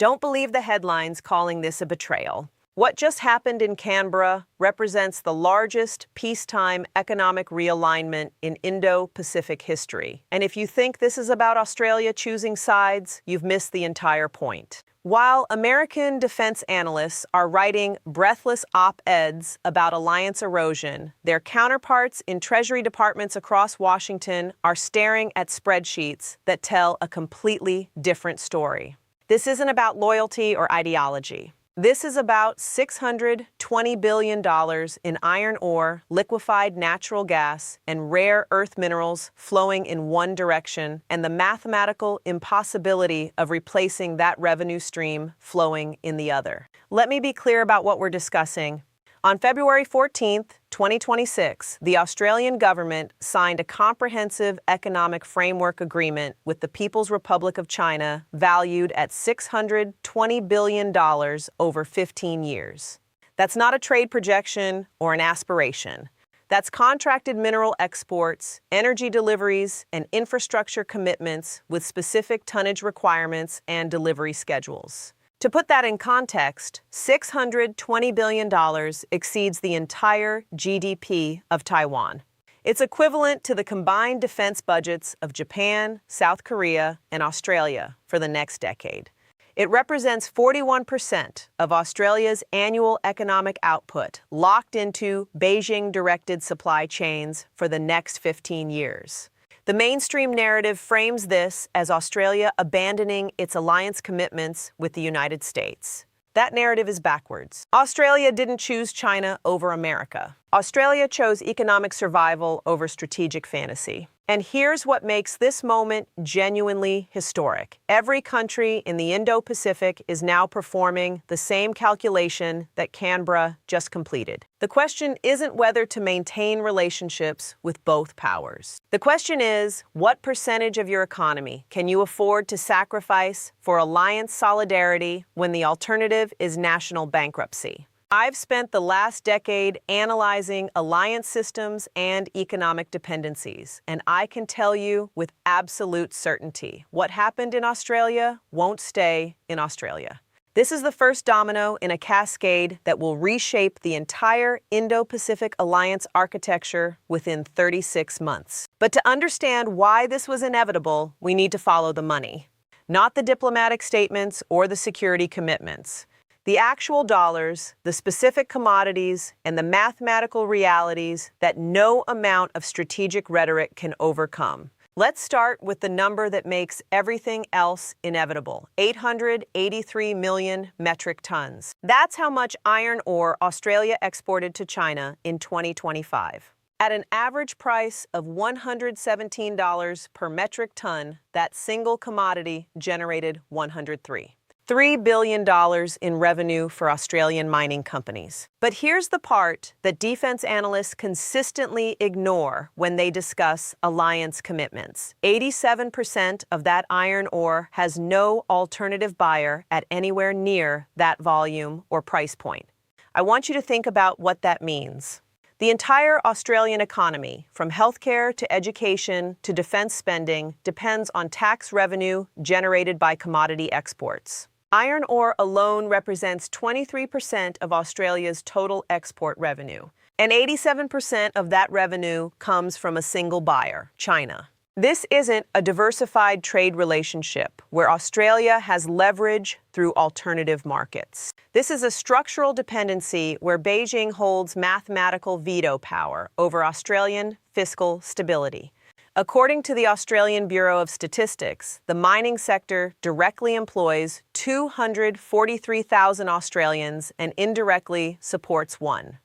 Don't believe the headlines calling this a betrayal. What just happened in Canberra represents the largest peacetime economic realignment in Indo-Pacific history. And if you think this is about Australia choosing sides, you've missed the entire point. While American defense analysts are writing breathless op-eds about alliance erosion, their counterparts in Treasury departments across Washington are staring at spreadsheets that tell a completely different story. This isn't about loyalty or ideology. This is about $620 billion in iron ore, liquefied natural gas, and rare earth minerals flowing in one direction, and the mathematical impossibility of replacing that revenue stream flowing in the other. Let me be clear about what we're discussing. On February 14, 2026, the Australian government signed a comprehensive economic framework agreement with the People's Republic of China valued at $620 billion over 15 years. That's not a trade projection or an aspiration. That's contracted mineral exports, energy deliveries, and infrastructure commitments with specific tonnage requirements and delivery schedules. To put that in context, $620 billion exceeds the entire GDP of Taiwan. It's equivalent to the combined defense budgets of Japan, South Korea, and Australia for the next decade. It represents 41% of Australia's annual economic output locked into Beijing-directed supply chains for the next 15 years. The mainstream narrative frames this as Australia abandoning its alliance commitments with the United States. That narrative is backwards. Australia didn't choose China over America. Australia chose economic survival over strategic fantasy. And here's what makes this moment genuinely historic. Every country in the Indo-Pacific is now performing the same calculation that Canberra just completed. The question isn't whether to maintain relationships with both powers. The question is, what percentage of your economy can you afford to sacrifice for alliance solidarity when the alternative is national bankruptcy? I've spent the last decade analyzing alliance systems and economic dependencies, and I can tell you with absolute certainty, what happened in Australia won't stay in Australia. This is the first domino in a cascade that will reshape the entire Indo-Pacific alliance architecture within 36 months. But to understand why this was inevitable, we need to follow the money, not the diplomatic statements or the security commitments. The actual dollars, the specific commodities, and the mathematical realities that no amount of strategic rhetoric can overcome. Let's start with the number that makes everything else inevitable: 883 million metric tons. That's how much iron ore Australia exported to China in 2025. At an average price of $117 per metric ton, that single commodity generated $103. $3 billion in revenue for Australian mining companies. But here's the part that defense analysts consistently ignore when they discuss alliance commitments. 87% of that iron ore has no alternative buyer at anywhere near that volume or price point. I want you to think about what that means. The entire Australian economy, from healthcare to education to defense spending, depends on tax revenue generated by commodity exports. Iron ore alone represents 23% of Australia's total export revenue, and 87% of that revenue comes from a single buyer, China. This isn't a diversified trade relationship where Australia has leverage through alternative markets. This is a structural dependency where Beijing holds mathematical veto power over Australian fiscal stability. According to the Australian Bureau of Statistics, the mining sector directly employs 243,000 Australians and indirectly supports 1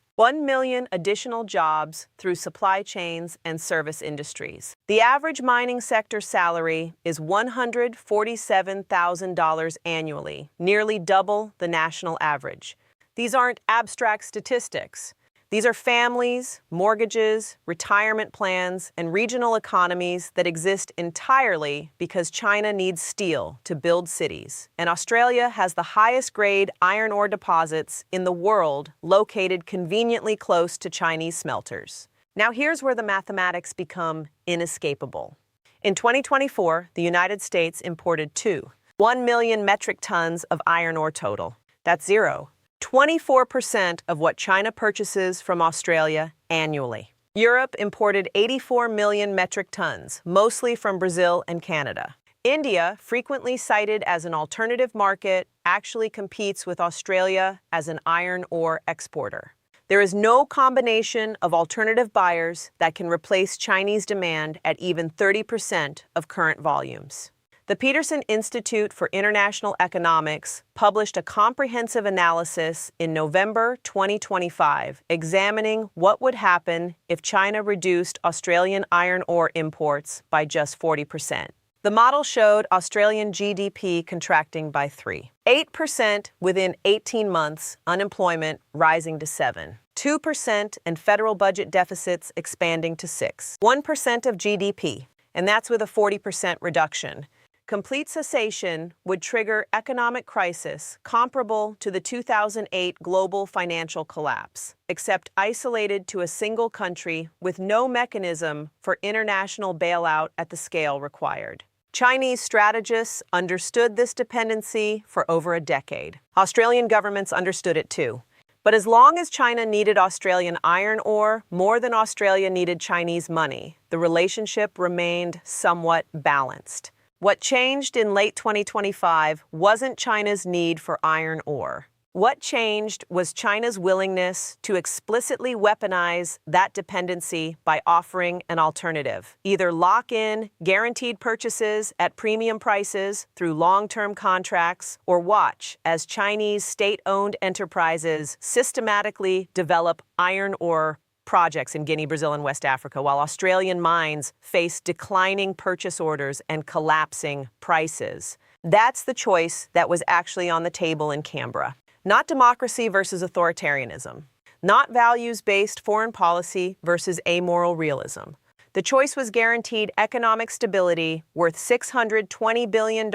million additional jobs through supply chains and service industries. The average mining sector salary is $147,000 annually, nearly double the national average. These aren't abstract statistics. These are families, mortgages, retirement plans, and regional economies that exist entirely because China needs steel to build cities, and Australia has the highest grade iron ore deposits in the world located conveniently close to Chinese smelters. Now here's where the mathematics become inescapable. In 2024, the United States imported 2 1 million metric tons of iron ore total. That's zero. 24% of what China purchases from Australia annually. Europe imported 84 million metric tons, mostly from Brazil and Canada. India, frequently cited as an alternative market, actually competes with Australia as an iron ore exporter. There is no combination of alternative buyers that can replace Chinese demand at even 30% of current volumes. The Peterson Institute for International Economics published a comprehensive analysis in November 2025 examining what would happen if China reduced Australian iron ore imports by just 40%. The model showed Australian GDP contracting by 8% within 18 months, unemployment rising to 2%, and federal budget deficits expanding to 1% of GDP, and that's with a 40% reduction. Complete cessation would trigger economic crisis comparable to the 2008 global financial collapse, except isolated to a single country with no mechanism for international bailout at the scale required. Chinese strategists understood this dependency for over a decade. Australian governments understood it too. But as long as China needed Australian iron ore more than Australia needed Chinese money, the relationship remained somewhat balanced. What changed in late 2025 wasn't China's need for iron ore. What changed was China's willingness to explicitly weaponize that dependency by offering an alternative. Either lock in guaranteed purchases at premium prices through long-term contracts, or watch as Chinese state-owned enterprises systematically develop iron ore projects in Guinea, Brazil, and West Africa, while Australian mines face declining purchase orders and collapsing prices. That's the choice that was actually on the table in Canberra. Not democracy versus authoritarianism. Not values-based foreign policy versus amoral realism. The choice was guaranteed economic stability worth $620 billion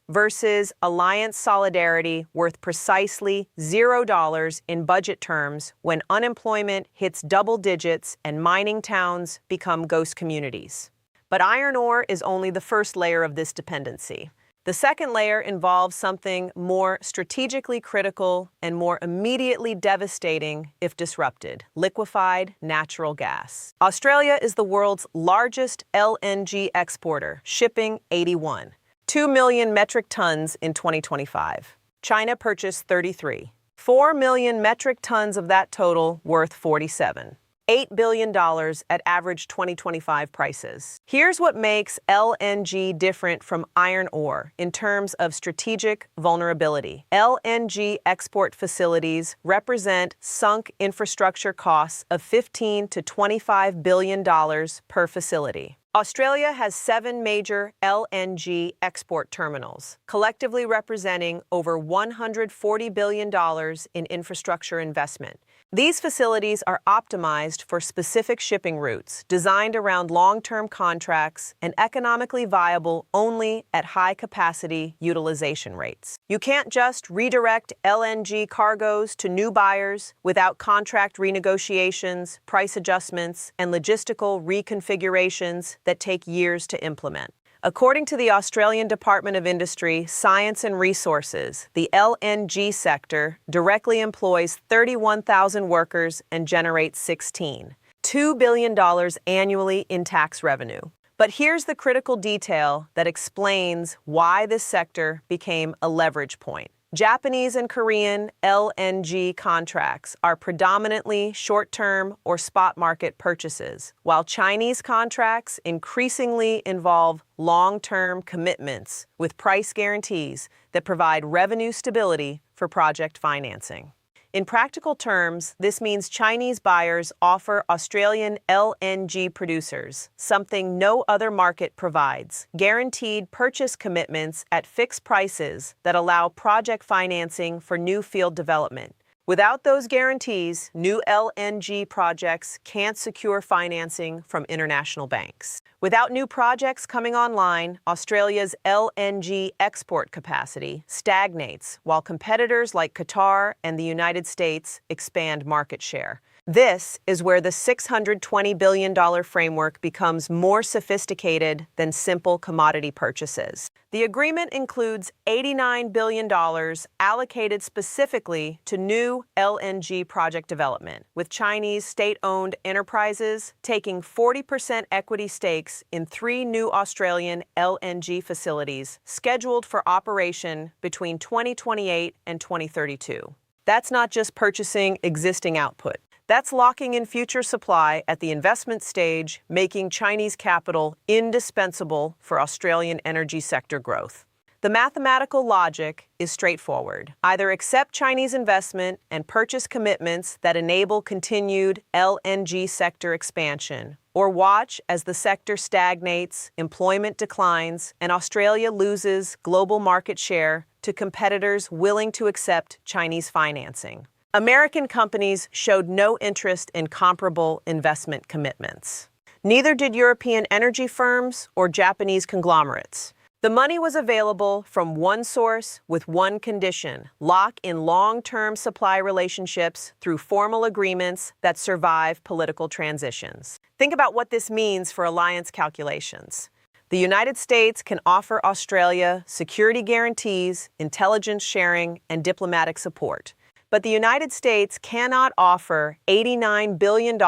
versus alliance solidarity worth precisely $0 in budget terms when unemployment hits double digits and mining towns become ghost communities. But iron ore is only the first layer of this dependency. The second layer involves something more strategically critical and more immediately devastating if disrupted: liquefied natural gas. Australia is the world's largest LNG exporter, shipping 2 million metric tons in 2025. China purchased 33. 4 million metric tons of that total worth $8 billion at average 2025 prices. Here's what makes LNG different from iron ore in terms of strategic vulnerability. LNG export facilities represent sunk infrastructure costs of $15 to $25 billion per facility. Australia has 7 major LNG export terminals, collectively representing over $140 billion in infrastructure investment. These facilities are optimized for specific shipping routes, designed around long-term contracts and economically viable only at high-capacity utilization rates. You can't just redirect LNG cargoes to new buyers without contract renegotiations, price adjustments, and logistical reconfigurations that take years to implement. According to the Australian Department of Industry, Science and Resources, the LNG sector directly employs 31,000 workers and generates $2 billion annually in tax revenue. But here's the critical detail that explains why this sector became a leverage point. Japanese and Korean LNG contracts are predominantly short-term or spot market purchases, while Chinese contracts increasingly involve long-term commitments with price guarantees that provide revenue stability for project financing. In practical terms, this means Chinese buyers offer Australian LNG producers something no other market provides: guaranteed purchase commitments at fixed prices that allow project financing for new field development. Without those guarantees, new LNG projects can't secure financing from international banks. Without new projects coming online, Australia's LNG export capacity stagnates while competitors like Qatar and the United States expand market share. This is where the $620 billion framework becomes more sophisticated than simple commodity purchases. The agreement includes $89 billion allocated specifically to new LNG project development, with Chinese state-owned enterprises taking 40% equity stakes in 3 new Australian LNG facilities scheduled for operation between 2028 and 2032. That's not just purchasing existing output. That's locking in future supply at the investment stage, making Chinese capital indispensable for Australian energy sector growth. The mathematical logic is straightforward. Either accept Chinese investment and purchase commitments that enable continued LNG sector expansion, or watch as the sector stagnates, employment declines, and Australia loses global market share to competitors willing to accept Chinese financing. American companies showed no interest in comparable investment commitments. Neither did European energy firms or Japanese conglomerates. The money was available from one source with one condition: lock in long-term supply relationships through formal agreements that survive political transitions. Think about what this means for alliance calculations. The United States can offer Australia security guarantees, intelligence sharing, and diplomatic support. But the United States cannot offer $89 billion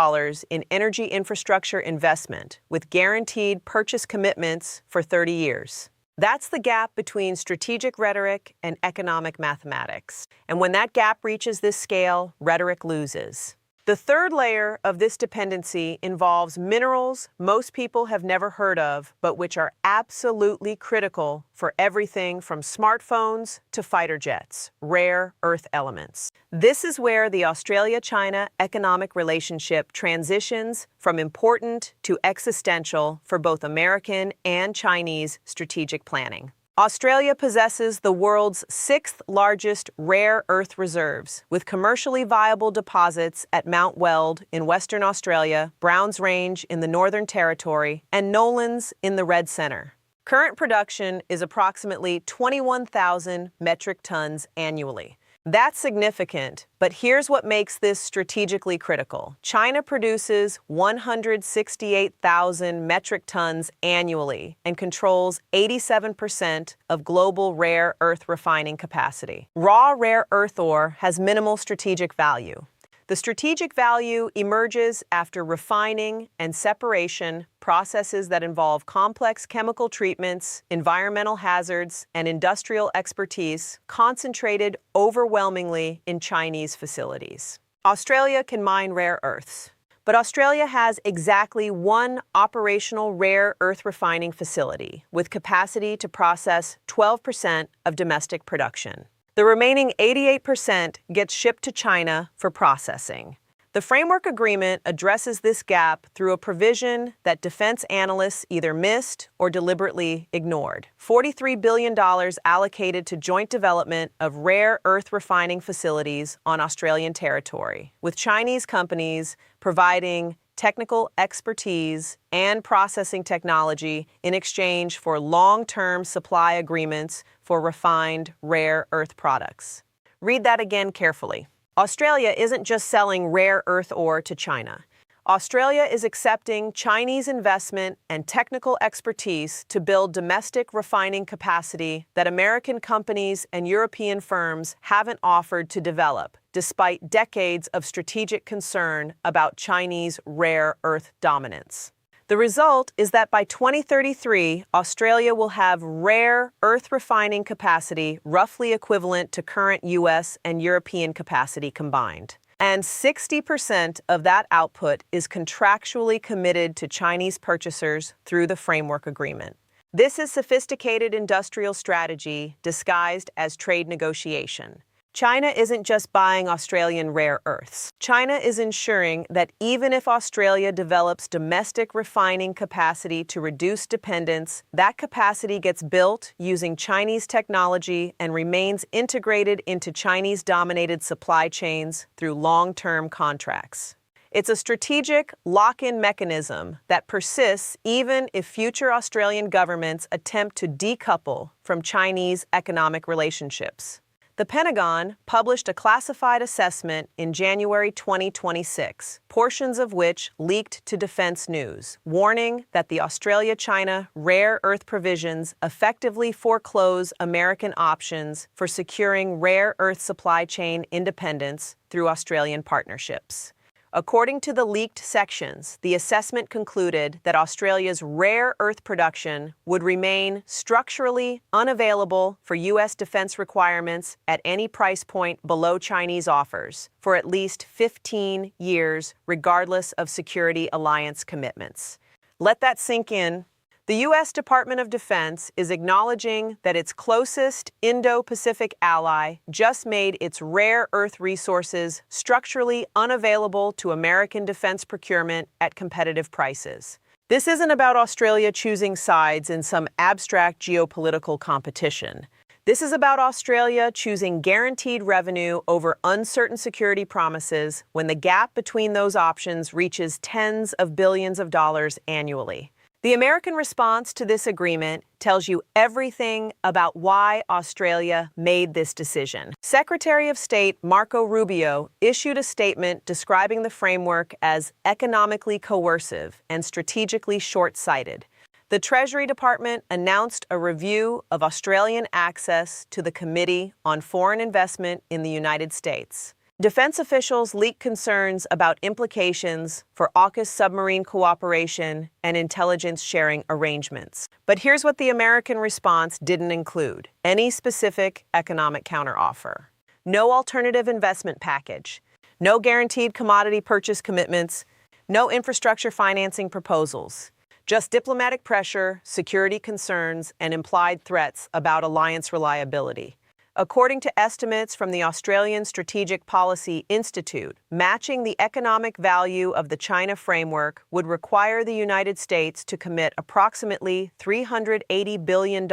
in energy infrastructure investment with guaranteed purchase commitments for 30 years. That's the gap between strategic rhetoric and economic mathematics. And when that gap reaches this scale, rhetoric loses. The third layer of this dependency involves minerals most people have never heard of, but which are absolutely critical for everything from smartphones to fighter jets: rare earth elements. This is where the Australia-China economic relationship transitions from important to existential for both American and Chinese strategic planning. Australia possesses the world's 6th largest rare earth reserves, with commercially viable deposits at Mount Weld in Western Australia, Browns Range in the Northern Territory, and Nolans in the Red Centre. Current production is approximately 21,000 metric tons annually. That's significant, but here's what makes this strategically critical. China produces 168,000 metric tons annually and controls 87% of global rare earth refining capacity. Raw rare earth ore has minimal strategic value. The strategic value emerges after refining and separation, processes that involve complex chemical treatments, environmental hazards, and industrial expertise concentrated overwhelmingly in Chinese facilities. Australia can mine rare earths, but Australia has exactly one operational rare earth refining facility with capacity to process 12% of domestic production. The remaining 88% gets shipped to China for processing. The framework agreement addresses this gap through a provision that defense analysts either missed or deliberately ignored. $43 billion allocated to joint development of rare earth refining facilities on Australian territory, with Chinese companies providing technical expertise and processing technology in exchange for long-term supply agreements for refined rare earth products. Read that again carefully. Australia isn't just selling rare earth ore to China. Australia is accepting Chinese investment and technical expertise to build domestic refining capacity that American companies and European firms haven't offered to develop, despite decades of strategic concern about Chinese rare earth dominance. The result is that by 2033, Australia will have rare earth refining capacity roughly equivalent to current U.S. and European capacity combined. And 60% of that output is contractually committed to Chinese purchasers through the framework agreement. This is sophisticated industrial strategy disguised as trade negotiation. China isn't just buying Australian rare earths. China is ensuring that even if Australia develops domestic refining capacity to reduce dependence, that capacity gets built using Chinese technology and remains integrated into Chinese-dominated supply chains through long-term contracts. It's a strategic lock-in mechanism that persists even if future Australian governments attempt to decouple from Chinese economic relationships. The Pentagon published a classified assessment in January 2026, portions of which leaked to Defense News, warning that the Australia-China rare earth provisions effectively foreclose American options for securing rare earth supply chain independence through Australian partnerships. According to the leaked sections, the assessment concluded that Australia's rare earth production would remain structurally unavailable for U.S. defense requirements at any price point below Chinese offers for at least 15 years, regardless of security alliance commitments. Let that sink in. The U.S. Department of Defense is acknowledging that its closest Indo-Pacific ally just made its rare earth resources structurally unavailable to American defense procurement at competitive prices. This isn't about Australia choosing sides in some abstract geopolitical competition. This is about Australia choosing guaranteed revenue over uncertain security promises when the gap between those options reaches tens of billions of dollars annually. The American response to this agreement tells you everything about why Australia made this decision. Secretary of State Marco Rubio issued a statement describing the framework as economically coercive and strategically short-sighted. The Treasury Department announced a review of Australian access to the Committee on Foreign Investment in the United States. Defense officials leaked concerns about implications for AUKUS submarine cooperation and intelligence sharing arrangements. But here's what the American response didn't include: any specific economic counteroffer, no alternative investment package, no guaranteed commodity purchase commitments, no infrastructure financing proposals, just diplomatic pressure, security concerns, and implied threats about alliance reliability. According to estimates from the Australian Strategic Policy Institute, matching the economic value of the China framework would require the United States to commit approximately $380 billion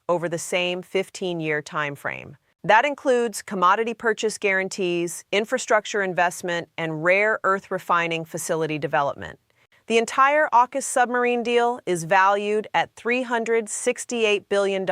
over the same 15-year timeframe. That includes commodity purchase guarantees, infrastructure investment, and rare earth refining facility development. The entire AUKUS submarine deal is valued at $368 billion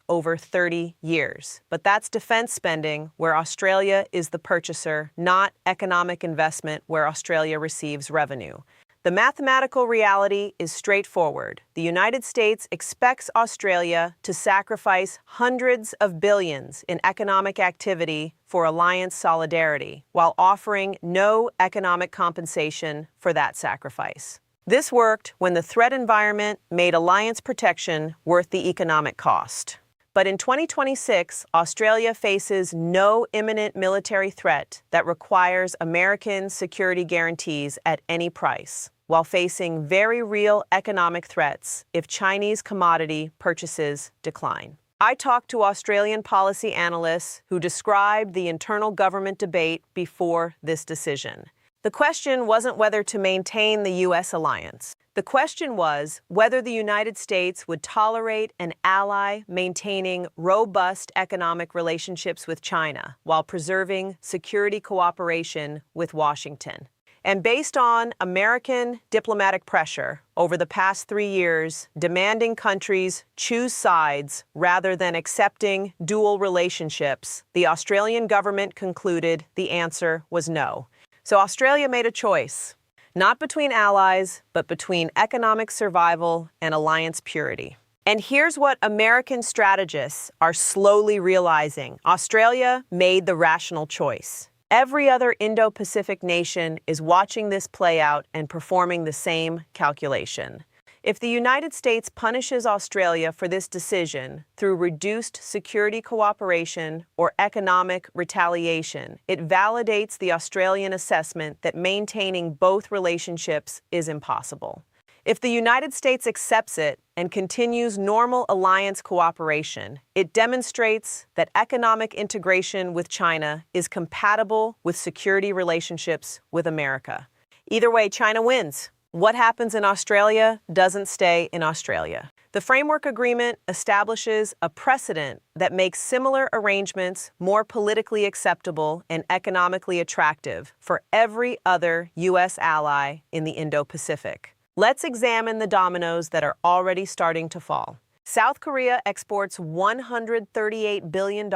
over 30 years. But that's defense spending, where Australia is the purchaser, not economic investment, where Australia receives revenue. The mathematical reality is straightforward. The United States expects Australia to sacrifice hundreds of billions in economic activity for alliance solidarity, while offering no economic compensation for that sacrifice. This worked when the threat environment made alliance protection worth the economic cost. But in 2026, Australia faces no imminent military threat that requires American security guarantees at any price, while facing very real economic threats if Chinese commodity purchases decline. I talked to Australian policy analysts who described the internal government debate before this decision. The question wasn't whether to maintain the U.S. alliance. The question was whether the United States would tolerate an ally maintaining robust economic relationships with China while preserving security cooperation with Washington. And based on American diplomatic pressure over the past 3 years, demanding countries choose sides rather than accepting dual relationships, the Australian government concluded the answer was no. So Australia made a choice, not between allies, but between economic survival and alliance purity. And here's what American strategists are slowly realizing: Australia made the rational choice. Every other Indo-Pacific nation is watching this play out and performing the same calculation. If the United States punishes Australia for this decision through reduced security cooperation or economic retaliation, it validates the Australian assessment that maintaining both relationships is impossible. If the United States accepts it and continues normal alliance cooperation, it demonstrates that economic integration with China is compatible with security relationships with America. Either way, China wins. What happens in Australia doesn't stay in Australia. The framework agreement establishes a precedent that makes similar arrangements more politically acceptable and economically attractive for every other U.S. ally in the Indo-Pacific. Let's examine the dominoes that are already starting to fall. South Korea exports $138 billion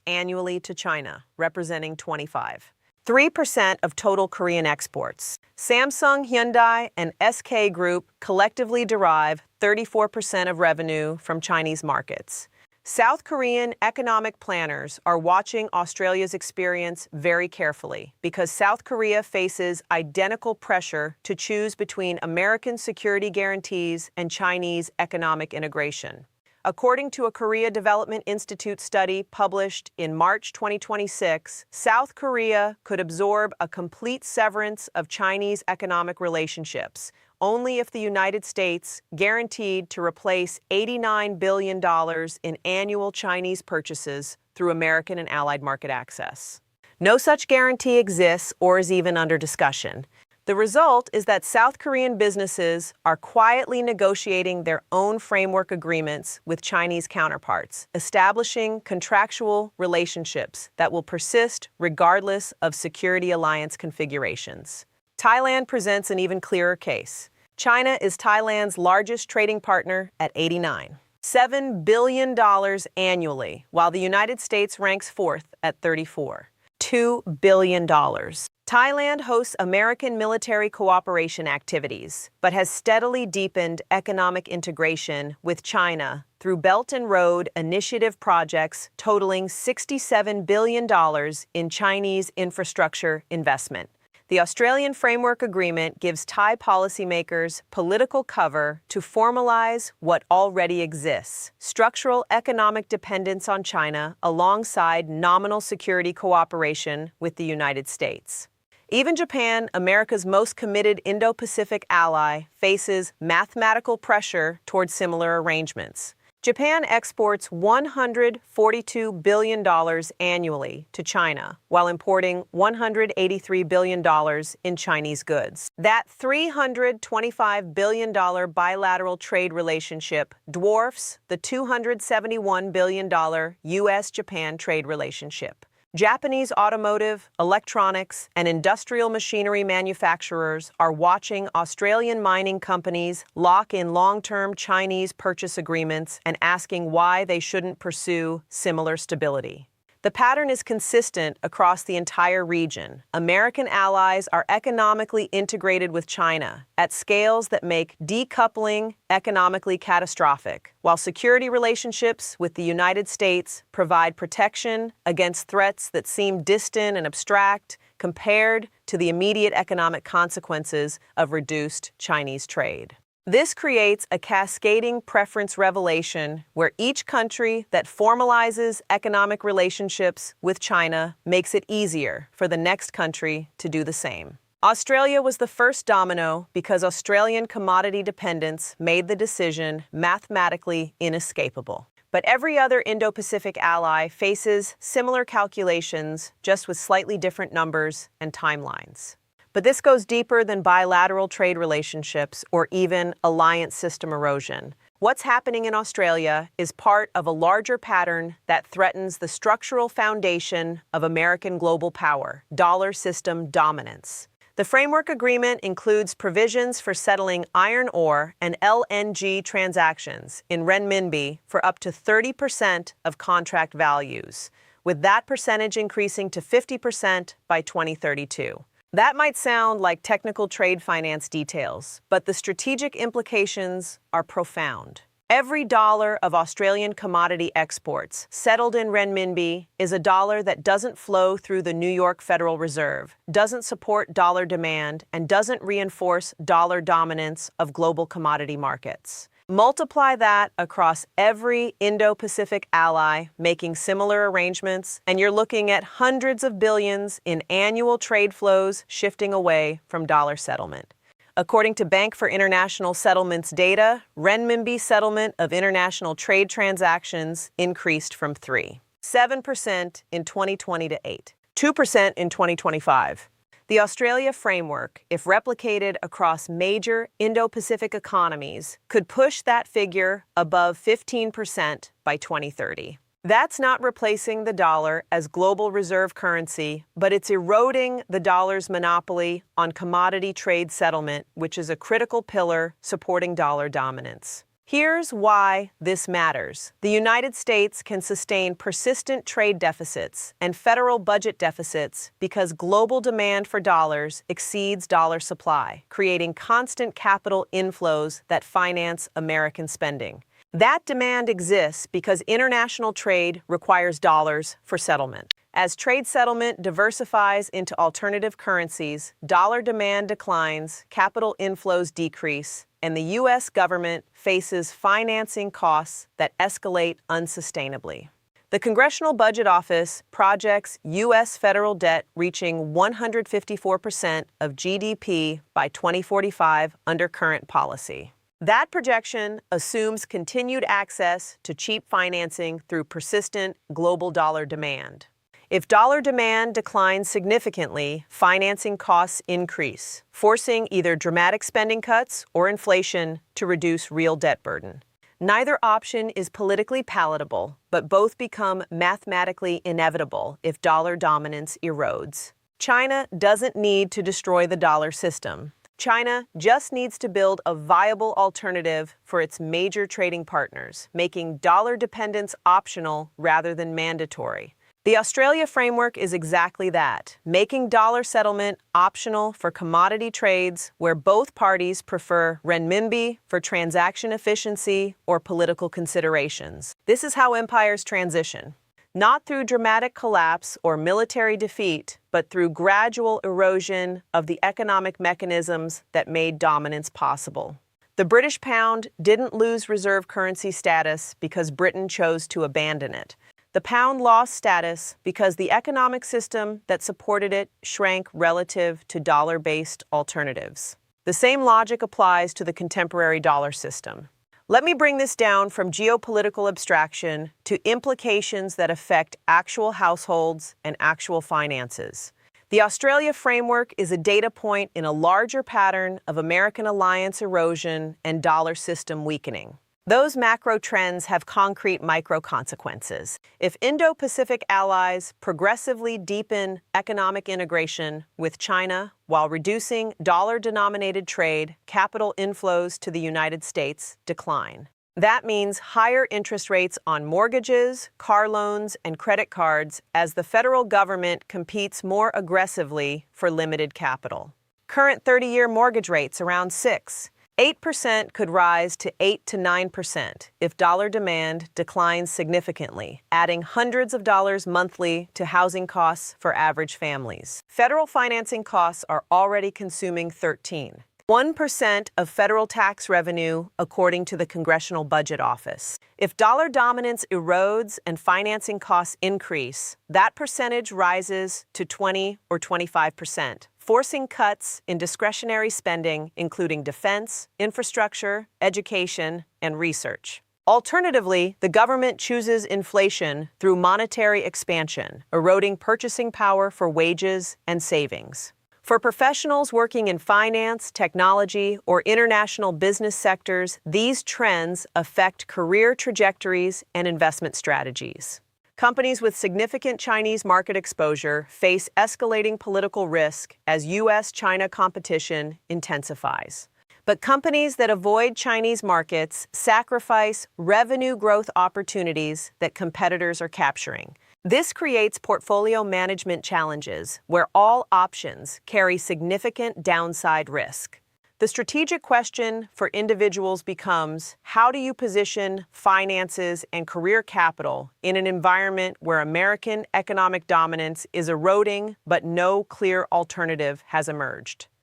annually to China, representing 3% of total Korean exports. Samsung, Hyundai, and SK Group collectively derive 34% of revenue from Chinese markets. South Korean economic planners are watching Australia's experience very carefully because South Korea faces identical pressure to choose between American security guarantees and Chinese economic integration. According to a Korea Development Institute study published in March 2026, South Korea could absorb a complete severance of Chinese economic relationships only if the United States guaranteed to replace $89 billion in annual Chinese purchases through American and allied market access. No such guarantee exists or is even under discussion. The result is that South Korean businesses are quietly negotiating their own framework agreements with Chinese counterparts, establishing contractual relationships that will persist regardless of security alliance configurations. Thailand presents an even clearer case. China is Thailand's largest trading partner at $89.7 billion annually, while the United States ranks fourth at $34.2 billion. Thailand hosts American military cooperation activities, but has steadily deepened economic integration with China through Belt and Road Initiative projects totaling $67 billion in Chinese infrastructure investment. The Australian Framework Agreement gives Thai policymakers political cover to formalize what already exists: structural economic dependence on China alongside nominal security cooperation with the United States. Even Japan, America's most committed Indo-Pacific ally, faces mathematical pressure toward similar arrangements. Japan exports $142 billion annually to China, while importing $183 billion in Chinese goods. That $325 billion bilateral trade relationship dwarfs the $271 billion U.S.-Japan trade relationship. Japanese automotive, electronics, and industrial machinery manufacturers are watching Australian mining companies lock in long-term Chinese purchase agreements and asking why they shouldn't pursue similar stability. The pattern is consistent across the entire region. American allies are economically integrated with China at scales that make decoupling economically catastrophic, while security relationships with the United States provide protection against threats that seem distant and abstract compared to the immediate economic consequences of reduced Chinese trade. This creates a cascading preference revelation where each country that formalizes economic relationships with China makes it easier for the next country to do the same. Australia was the first domino because Australian commodity dependence made the decision mathematically inescapable. But every other Indo-Pacific ally faces similar calculations, just with slightly different numbers and timelines. But this goes deeper than bilateral trade relationships or even alliance system erosion. What's happening in Australia is part of a larger pattern that threatens the structural foundation of American global power: dollar system dominance. The framework agreement includes provisions for settling iron ore and LNG transactions in renminbi for up to 30% of contract values, with that percentage increasing to 50% by 2032. That might sound like technical trade finance details, but the strategic implications are profound. Every dollar of Australian commodity exports settled in renminbi is a dollar that doesn't flow through the New York Federal Reserve, doesn't support dollar demand, and doesn't reinforce dollar dominance of global commodity markets. Multiply that across every Indo-Pacific ally making similar arrangements, and you're looking at hundreds of billions in annual trade flows shifting away from dollar settlement. According to Bank for International Settlements data, renminbi settlement of international trade transactions increased from 3.7% in 2020 to 8.2% in 2025. The Australia framework, if replicated across major Indo-Pacific economies, could push that figure above 15% by 2030. That's not replacing the dollar as global reserve currency, but it's eroding the dollar's monopoly on commodity trade settlement, which is a critical pillar supporting dollar dominance. Here's why this matters. The United States can sustain persistent trade deficits and federal budget deficits because global demand for dollars exceeds dollar supply, creating constant capital inflows that finance American spending. That demand exists because international trade requires dollars for settlement. As trade settlement diversifies into alternative currencies, dollar demand declines, capital inflows decrease, and the U.S. government faces financing costs that escalate unsustainably. The Congressional Budget Office projects U.S. federal debt reaching 154% of GDP by 2045 under current policy. That projection assumes continued access to cheap financing through persistent global dollar demand. If dollar demand declines significantly, financing costs increase, forcing either dramatic spending cuts or inflation to reduce real debt burden. Neither option is politically palatable, but both become mathematically inevitable if dollar dominance erodes. China doesn't need to destroy the dollar system. China just needs to build a viable alternative for its major trading partners, making dollar dependence optional rather than mandatory. The Australia framework is exactly that, making dollar settlement optional for commodity trades where both parties prefer renminbi for transaction efficiency or political considerations. This is how empires transition, not through dramatic collapse or military defeat, but through gradual erosion of the economic mechanisms that made dominance possible. The British pound didn't lose reserve currency status because Britain chose to abandon it. The pound lost status because the economic system that supported it shrank relative to dollar-based alternatives. The same logic applies to the contemporary dollar system. Let me bring this down from geopolitical abstraction to implications that affect actual households and actual finances. The Australia framework is a data point in a larger pattern of American alliance erosion and dollar system weakening. Those macro trends have concrete micro consequences. If Indo-Pacific allies progressively deepen economic integration with China while reducing dollar-denominated trade, capital inflows to the United States decline. That means higher interest rates on mortgages, car loans, and credit cards as the federal government competes more aggressively for limited capital. Current 30-year mortgage rates around 8% could rise to 8 to 9% if dollar demand declines significantly, adding hundreds of dollars monthly to housing costs for average families. Federal financing costs are already consuming 1% of federal tax revenue, according to the Congressional Budget Office. If dollar dominance erodes and financing costs increase, that percentage rises to 20 or 25%. Forcing cuts in discretionary spending, including defense, infrastructure, education, and research. Alternatively, the government chooses inflation through monetary expansion, eroding purchasing power for wages and savings. For professionals working in finance, technology, or international business sectors, these trends affect career trajectories and investment strategies. Companies with significant Chinese market exposure face escalating political risk as U.S.-China competition intensifies. But companies that avoid Chinese markets sacrifice revenue growth opportunities that competitors are capturing. This creates portfolio management challenges where all options carry significant downside risk. The strategic question for individuals becomes, how do you position finances and career capital in an environment where American economic dominance is eroding but no clear alternative has emerged?